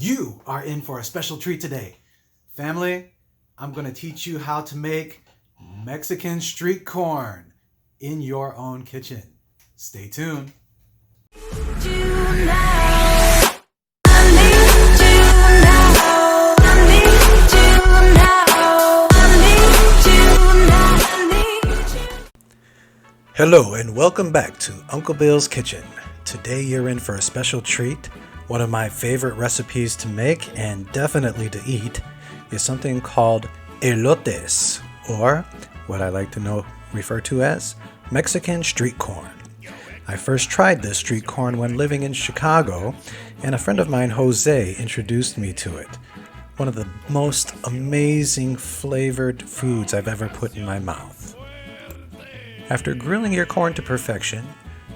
You are in for a special treat today. Family, I'm going to teach you how to make Mexican street corn in your own kitchen. Stay tuned. Hello and welcome back to Uncle Bill's Kitchen. Today you're in for a special treat. One of my favorite recipes to make and definitely to eat is something called elotes, or what I like to refer to as Mexican street corn. I first tried this street corn when living in Chicago, and a friend of mine, Jose, introduced me to it. One of the most amazing flavored foods I've ever put in my mouth. After grilling your corn to perfection,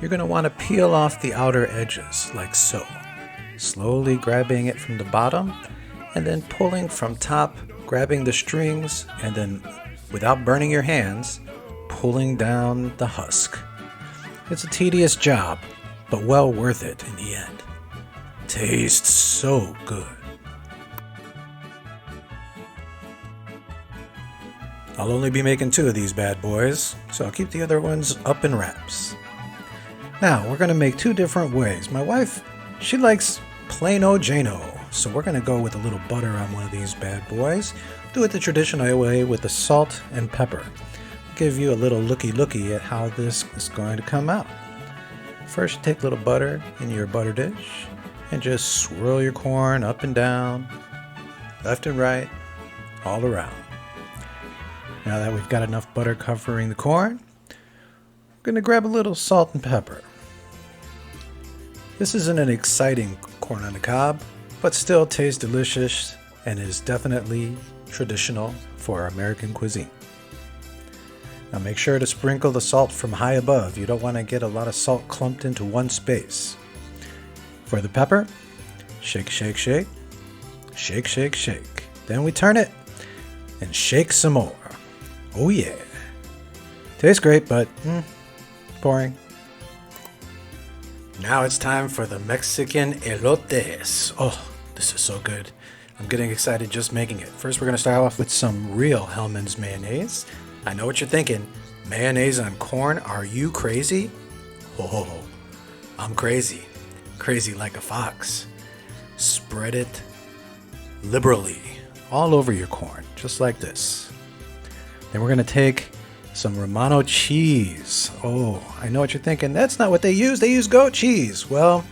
you're going to want to peel off the outer edges like so, slowly grabbing it from the bottom and then pulling from top, grabbing the strings, and then without burning your hands, pulling down the husk. It's a tedious job, but well worth it in the end. Tastes so good. I'll only be making 2 of these bad boys, so I'll keep the other ones up in wraps. Now, we're going to make 2 different ways. My wife, she likes plain old Jano, so we're going to go with a little butter on one of these bad boys. Do it the traditional way with the salt and pepper. I'll give you a little looky at how this is going to come out. First, take a little butter in your butter dish and just swirl your corn up and down, left and right, all around. Now that we've got enough butter covering the corn, we're going to grab a little salt and pepper. This isn't an exciting corn on the cob, but still tastes delicious and is definitely traditional for American cuisine. Now make sure to sprinkle the salt from high above. You don't want to get a lot of salt clumped into one space. For the pepper, shake, shake, shake, shake, shake, shake. Then we turn it and shake some more. Oh yeah. Tastes great, but boring. Now it's time for the Mexican elotes. Oh, this is so good. I'm getting excited just making it. First, we're going to start off with some real Hellmann's mayonnaise. I know what you're thinking. Mayonnaise on corn? Are you crazy? Oh, I'm crazy. Crazy like a fox. Spread it liberally all over your corn, just like this. Then we're going to take some Romano cheese. Oh, I know what you're thinking. That's not what they use. They use goat cheese. Well,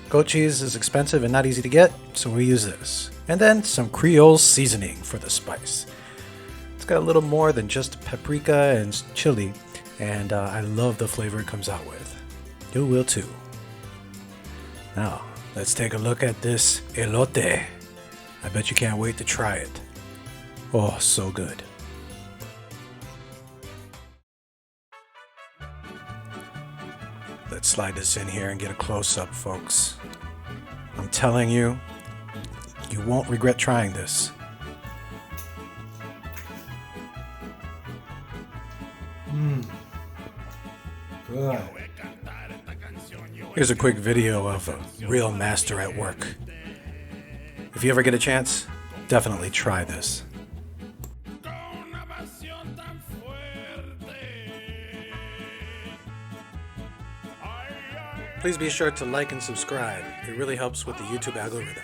goat cheese is expensive and not easy to get, so we use this. And then some Creole seasoning for the spice. It's got a little more than just paprika and chili, and I love the flavor it comes out with. You will too. Now, let's take a look at this elote. I bet you can't wait to try it. Oh, so good. Let's slide this in here and get a close-up, folks. I'm telling you, you won't regret trying this. Good. Here's a quick video of a real master at work. If you ever get a chance, definitely try this. Please be sure to like and subscribe. It really helps with the YouTube algorithm.